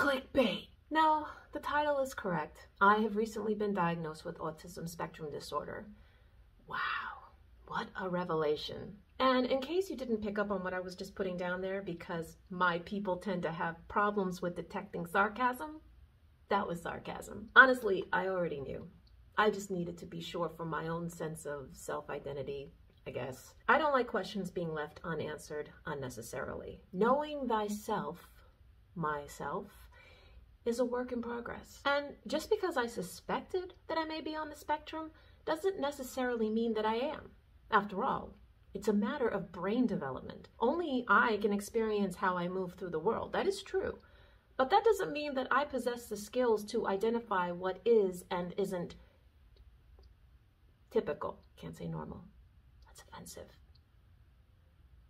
Clickbait. No, the title is correct. I have recently been diagnosed with autism spectrum disorder. Wow, what a revelation. And in case you didn't pick up on what I was just putting down there, because my people tend to have problems with detecting sarcasm, that was sarcasm. Honestly, I already knew. I just needed to be sure for my own sense of self-identity, I guess. I don't like questions being left unanswered unnecessarily. Knowing thyself, myself, is a work in progress. And just because I suspected that I may be on the spectrum doesn't necessarily mean that I am. After all, it's a matter of brain development. Only I can experience how I move through the world. That is true. But that doesn't mean that I possess the skills to identify what is and isn't typical. Can't say normal. That's offensive.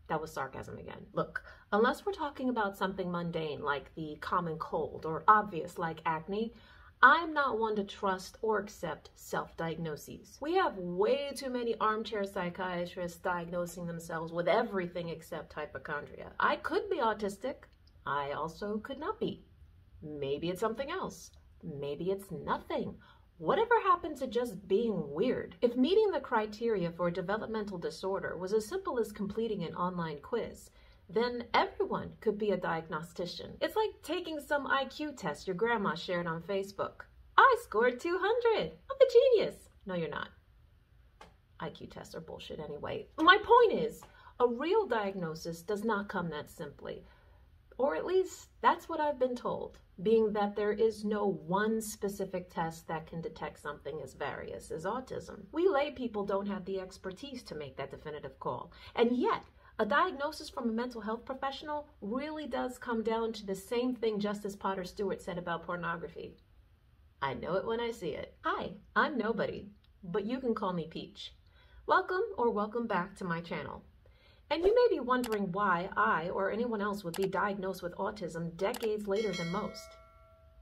That was sarcasm again. Look, unless we're talking about something mundane like the common cold or obvious like acne, I'm not one to trust or accept self-diagnoses. We have way too many armchair psychiatrists diagnosing themselves with everything except hypochondria. I could be autistic. I also could not be. Maybe it's something else. Maybe it's nothing. Whatever happened to just being weird? If meeting the criteria for a developmental disorder was as simple as completing an online quiz, then everyone could be a diagnostician. It's like taking some IQ test your grandma shared on Facebook. I scored 200. I'm a genius. No, you're not. IQ tests are bullshit anyway. My point is, a real diagnosis does not come that simply. Or at least that's what I've been told, being that there is no one specific test that can detect something as various as autism. We lay people don't have the expertise to make that definitive call. And yet, a diagnosis from a mental health professional really does come down to the same thing Justice Potter Stewart said about pornography. I know it when I see it. Hi, I'm nobody, but you can call me Peach. Welcome or welcome back to my channel. And you may be wondering why I or anyone else would be diagnosed with autism decades later than most.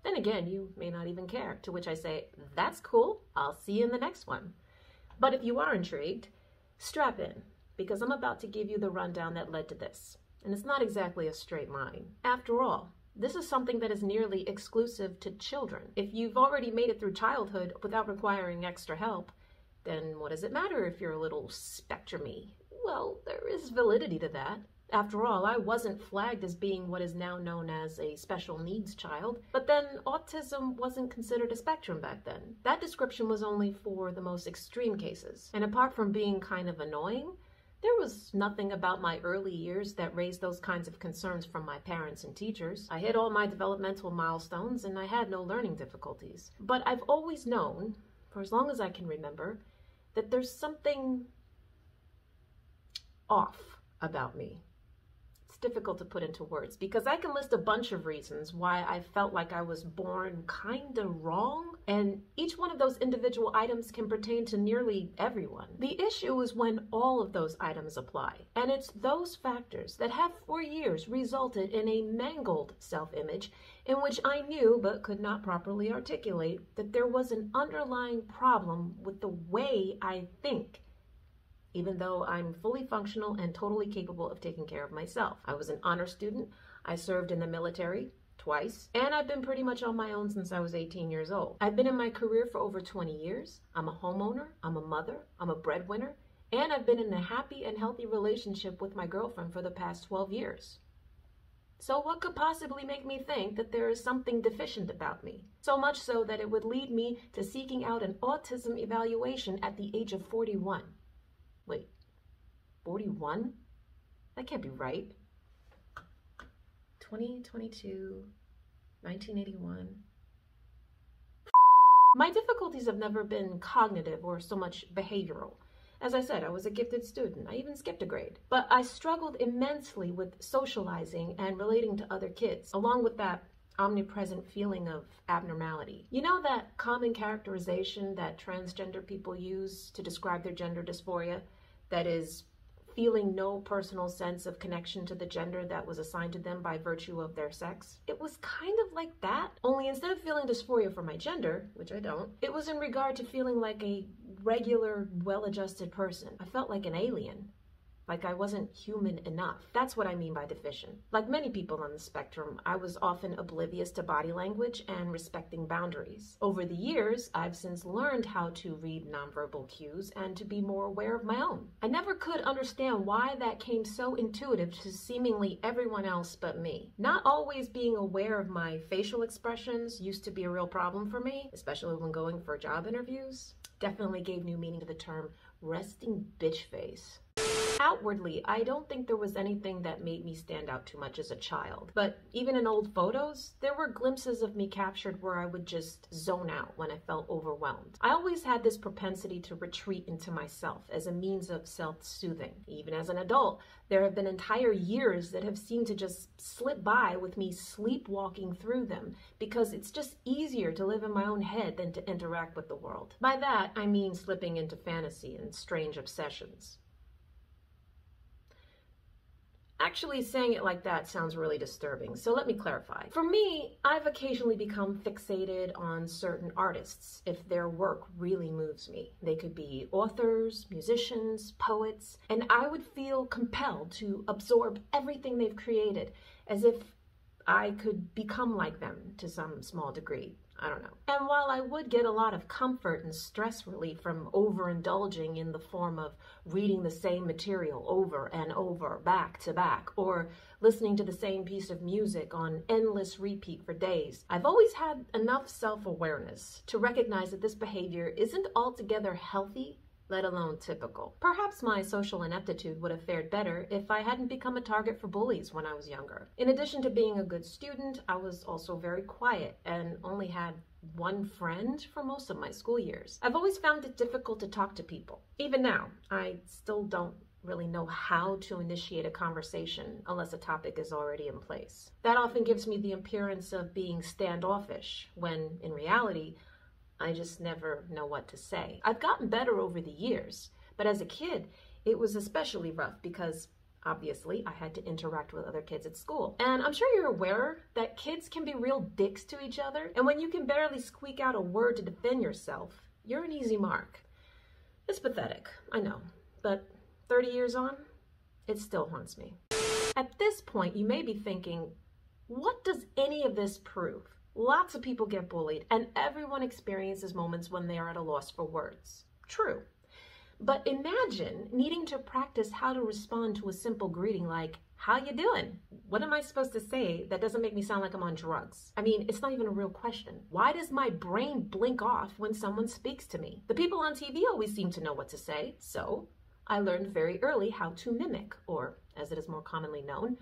Then again, you may not even care, to which I say, that's cool, I'll see you in the next one. But if you are intrigued, strap in, because I'm about to give you the rundown that led to this. And it's not exactly a straight line. After all, this is something that is nearly exclusive to children. If you've already made it through childhood without requiring extra help, then what does it matter if you're a little spectrum-y? Well, there is validity to that. After all, I wasn't flagged as being what is now known as a special needs child, but then autism wasn't considered a spectrum back then. That description was only for the most extreme cases. And apart from being kind of annoying, there was nothing about my early years that raised those kinds of concerns from my parents and teachers. I hit all my developmental milestones and I had no learning difficulties. But I've always known, for as long as I can remember, that there's something off about me. It's difficult to put into words because I can list a bunch of reasons why I felt like I was born kinda wrong, and each one of those individual items can pertain to nearly everyone. The issue is when all of those items apply, and it's those factors that have for years resulted in a mangled self-image in which I knew but could not properly articulate that there was an underlying problem with the way I think, even though I'm fully functional and totally capable of taking care of myself. I was an honor student, I served in the military twice, and I've been pretty much on my own since I was 18 years old. I've been in my career for over 20 years. I'm a homeowner, I'm a mother, I'm a breadwinner, and I've been in a happy and healthy relationship with my girlfriend for the past 12 years. So what could possibly make me think that there is something deficient about me? So much so that it would lead me to seeking out an autism evaluation at the age of 41. Wait, 41? That can't be right. 2022, 1981. My difficulties have never been cognitive or so much behavioral. As I said, I was a gifted student. I even skipped a grade. But I struggled immensely with socializing and relating to other kids, along with that omnipresent feeling of abnormality. You know that common characterization that transgender people use to describe their gender dysphoria? That is, feeling no personal sense of connection to the gender that was assigned to them by virtue of their sex. It was kind of like that, only instead of feeling dysphoria for my gender, which I don't, it was in regard to feeling like a regular, well-adjusted person. I felt like an alien. like I wasn't human enough. That's what I mean by deficient. Like many people on the spectrum, I was often oblivious to body language and respecting boundaries. Over the years, I've since learned how to read nonverbal cues and to be more aware of my own. I never could understand why that came so intuitive to seemingly everyone else but me. Not always being aware of my facial expressions used to be a real problem for me, especially when going for job interviews. Definitely gave new meaning to the term resting bitch face. Outwardly, I don't think there was anything that made me stand out too much as a child. But even in old photos, there were glimpses of me captured where I would just zone out when I felt overwhelmed. I always had this propensity to retreat into myself as a means of self-soothing. Even as an adult, there have been entire years that have seemed to just slip by with me sleepwalking through them because it's just easier to live in my own head than to interact with the world. By that, I mean slipping into fantasy and strange obsessions. Actually, saying it like that sounds really disturbing, so let me clarify. For me, I've occasionally become fixated on certain artists if their work really moves me. They could be authors, musicians, poets, and I would feel compelled to absorb everything they've created as if I could become like them to some small degree. I don't know. And while I would get a lot of comfort and stress relief from overindulging in the form of reading the same material over and over, back to back, or listening to the same piece of music on endless repeat for days, I've always had enough self-awareness to recognize that this behavior isn't altogether healthy, let alone typical. Perhaps my social ineptitude would have fared better if I hadn't become a target for bullies when I was younger. In addition to being a good student, I was also very quiet and only had one friend for most of my school years. I've always found it difficult to talk to people. Even now, I still don't really know how to initiate a conversation unless a topic is already in place. That often gives me the appearance of being standoffish, when in reality, I just never know what to say. I've gotten better over the years, but as a kid, it was especially rough because obviously I had to interact with other kids at school. And I'm sure you're aware that kids can be real dicks to each other, and when you can barely squeak out a word to defend yourself, you're an easy mark. It's pathetic, I know, but 30 years on, it still haunts me. At this point, you may be thinking, what does any of this prove? Lots of people get bullied, and everyone experiences moments when they are at a loss for words. True. But imagine needing to practice how to respond to a simple greeting like, "How you doing?" What am I supposed to say that doesn't make me sound like I'm on drugs? I mean, it's not even a real question. Why does my brain blink off when someone speaks to me? The people on TV always seem to know what to say, so I learned very early how to mimic, or as it is more commonly known,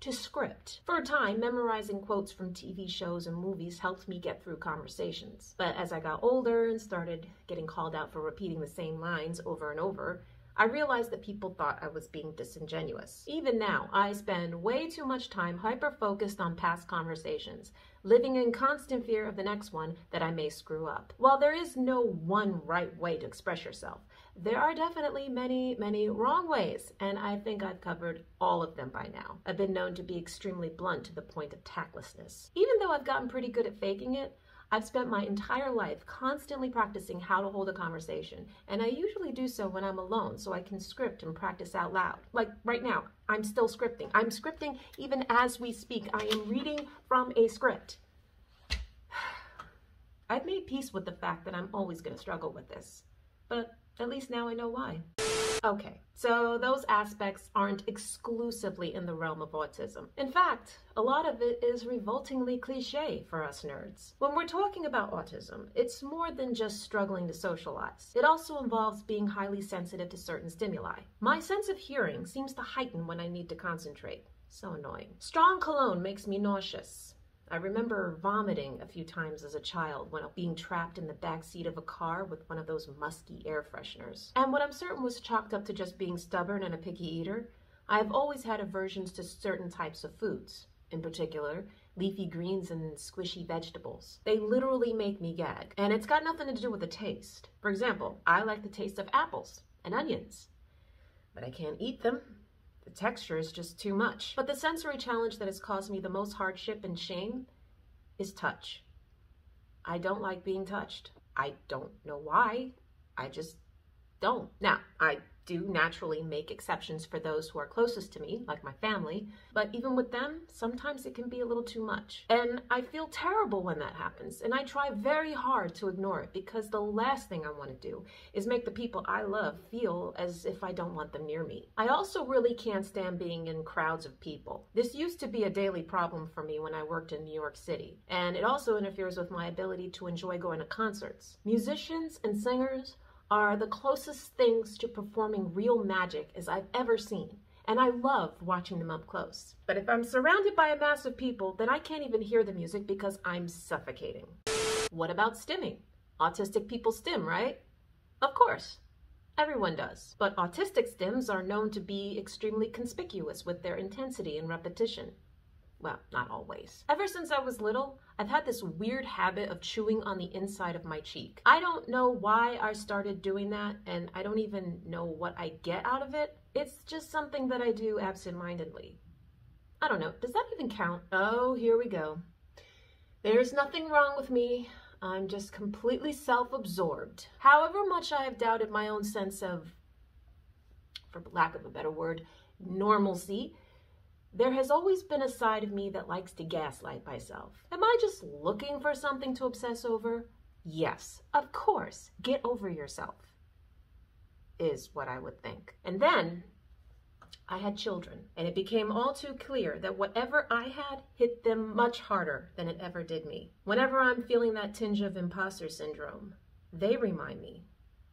to script. For a time, memorizing quotes from TV shows and movies helped me get through conversations. But as I got older and started getting called out for repeating the same lines over and over, I realized that people thought I was being disingenuous. Even now, I spend way too much time hyper-focused on past conversations, living in constant fear of the next one that I may screw up. While there is no one right way to express yourself, there are definitely many, many wrong ways, and I think I've covered all of them by now. I've been known to be extremely blunt to the point of tactlessness. Even though I've gotten pretty good at faking it, I've spent my entire life constantly practicing how to hold a conversation, and I usually do so when I'm alone so I can script and practice out loud. Like right now, I'm still scripting. I'm scripting even as we speak. I am reading from a script. I've made peace with the fact that I'm always going to struggle with this, but at least now I know why. Okay, so those aspects aren't exclusively in the realm of autism. In fact, a lot of it is revoltingly cliche for us nerds. When we're talking about autism, it's more than just struggling to socialize. It also involves being highly sensitive to certain stimuli. My sense of hearing seems to heighten when I need to concentrate. So annoying. Strong cologne makes me nauseous. I remember vomiting a few times as a child when being trapped in the back seat of a car with one of those musky air fresheners. And what I'm certain was chalked up to just being stubborn and a picky eater, I have always had aversions to certain types of foods. In particular, leafy greens and squishy vegetables. They literally make me gag, and it's got nothing to do with the taste. For example, I like the taste of apples and onions, but I can't eat them. The texture is just too much. But the sensory challenge that has caused me the most hardship and shame is touch. I don't like being touched. I don't know why. I just don't. Now, I do naturally make exceptions for those who are closest to me, like my family, but even with them, sometimes it can be a little too much. And I feel terrible when that happens, and I try very hard to ignore it because the last thing I want to do is make the people I love feel as if I don't want them near me. I also really can't stand being in crowds of people. This used to be a daily problem for me when I worked in New York City, and it also interferes with my ability to enjoy going to concerts. Musicians and singers are the closest things to performing real magic as I've ever seen, and I love watching them up close. But if I'm surrounded by a mass of people, then I can't even hear the music because I'm suffocating. What about stimming? Autistic people stim, right? Of course. Everyone does. But autistic stims are known to be extremely conspicuous with their intensity and repetition. Well, not always. Ever since I was little, I've had this weird habit of chewing on the inside of my cheek. I don't know why I started doing that, and I don't even know what I get out of it. It's just something that I do absentmindedly. I don't know, does that even count? Oh, here we go. There's nothing wrong with me. I'm just completely self-absorbed. However much I have doubted my own sense of, for lack of a better word, normalcy, there has always been a side of me that likes to gaslight myself. Am I just looking for something to obsess over? Yes, of course. Get over yourself, is what I would think. And then I had children, and it became all too clear that whatever I had hit them much harder than it ever did me. Whenever I'm feeling that tinge of imposter syndrome, they remind me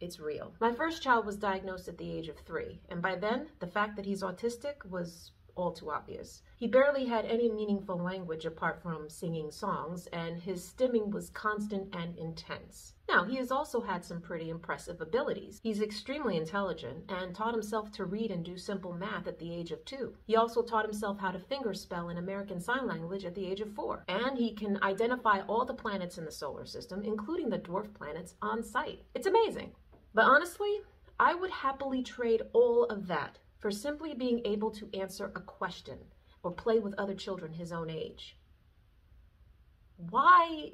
it's real. My first child was diagnosed at the age of 3, and by then, the fact that he's autistic was all too obvious. He barely had any meaningful language apart from singing songs, and his stimming was constant and intense. Now, he has also had some pretty impressive abilities. He's extremely intelligent and taught himself to read and do simple math at the age of 2. He also taught himself how to fingerspell in American Sign Language at the age of 4. And he can identify all the planets in the solar system, including the dwarf planets, on sight. It's amazing. But honestly, I would happily trade all of that for simply being able to answer a question or play with other children his own age. Why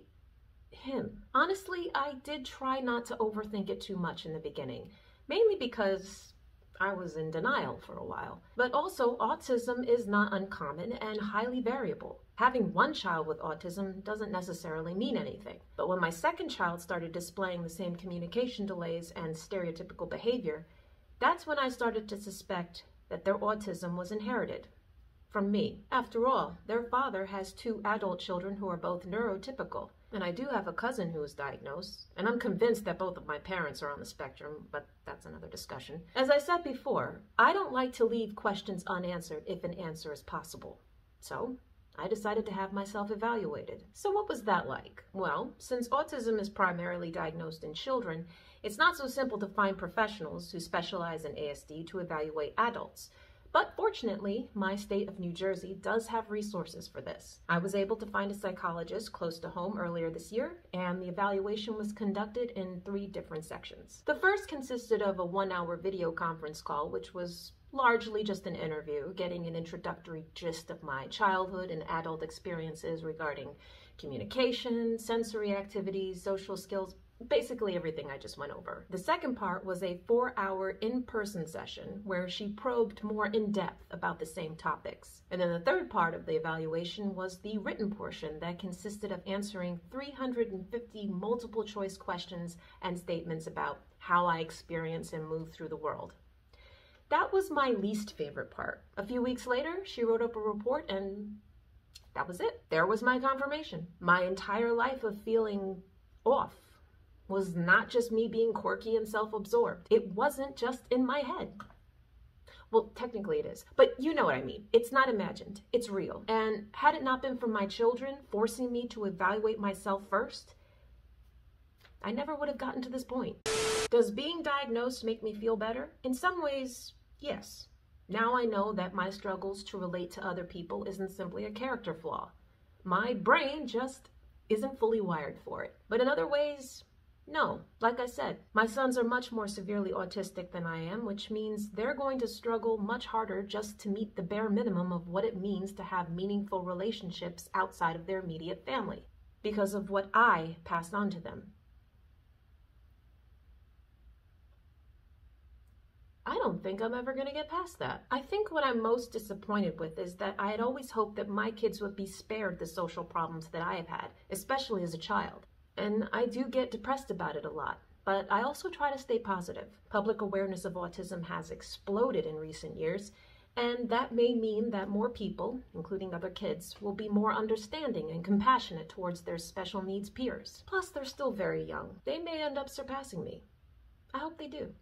him? Honestly, I did try not to overthink it too much in the beginning, mainly because I was in denial for a while. But also, autism is not uncommon and highly variable. Having one child with autism doesn't necessarily mean anything. But when my second child started displaying the same communication delays and stereotypical behavior, that's when I started to suspect that their autism was inherited from me. After all, their father has 2 adult children who are both neurotypical, and I do have a cousin who is diagnosed, and I'm convinced that both of my parents are on the spectrum, but that's another discussion. As I said before, I don't like to leave questions unanswered if an answer is possible. So I decided to have myself evaluated. So what was that like? Well, since autism is primarily diagnosed in children, it's not so simple to find professionals who specialize in ASD to evaluate adults. But fortunately, my state of New Jersey does have resources for this. I was able to find a psychologist close to home earlier this year, and the evaluation was conducted in 3 different sections. The first consisted of a 1-hour video conference call, which was largely just an interview, getting an introductory gist of my childhood and adult experiences regarding communication, sensory activities, social skills, basically everything I just went over. The second part was a 4-hour in-person session where she probed more in depth about the same topics. And then the third part of the evaluation was the written portion that consisted of answering 350 multiple choice questions and statements about how I experience and move through the world. That was my least favorite part. A few weeks later, she wrote up a report, and that was it. There was my confirmation. My entire life of feeling off was not just me being quirky and self-absorbed. It wasn't just in my head. Well, technically it is, but you know what I mean. It's not imagined, it's real. And had it not been for my children forcing me to evaluate myself first, I never would have gotten to this point. Does being diagnosed make me feel better? In some ways, yes. Now I know that my struggles to relate to other people isn't simply a character flaw. My brain just isn't fully wired for it. But in other ways, no. Like I said, my sons are much more severely autistic than I am, which means they're going to struggle much harder just to meet the bare minimum of what it means to have meaningful relationships outside of their immediate family, because of what I passed on to them. I don't think I'm ever going to get past that. I think what I'm most disappointed with is that I had always hoped that my kids would be spared the social problems that I have had, especially as a child. And I do get depressed about it a lot. But I also try to stay positive. Public awareness of autism has exploded in recent years, and that may mean that more people, including other kids, will be more understanding and compassionate towards their special needs peers. Plus, they're still very young. They may end up surpassing me. I hope they do.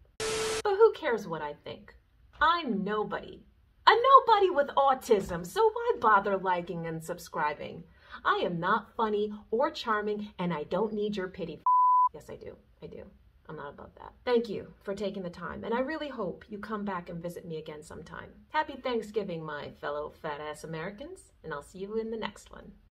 But who cares what I think? I'm nobody. A nobody with autism, so why bother liking and subscribing? I am not funny or charming, and I don't need your pity. Yes, I do. I do. I'm not above that. Thank you for taking the time, and I really hope you come back and visit me again sometime. Happy Thanksgiving, my fellow fat-ass Americans, and I'll see you in the next one.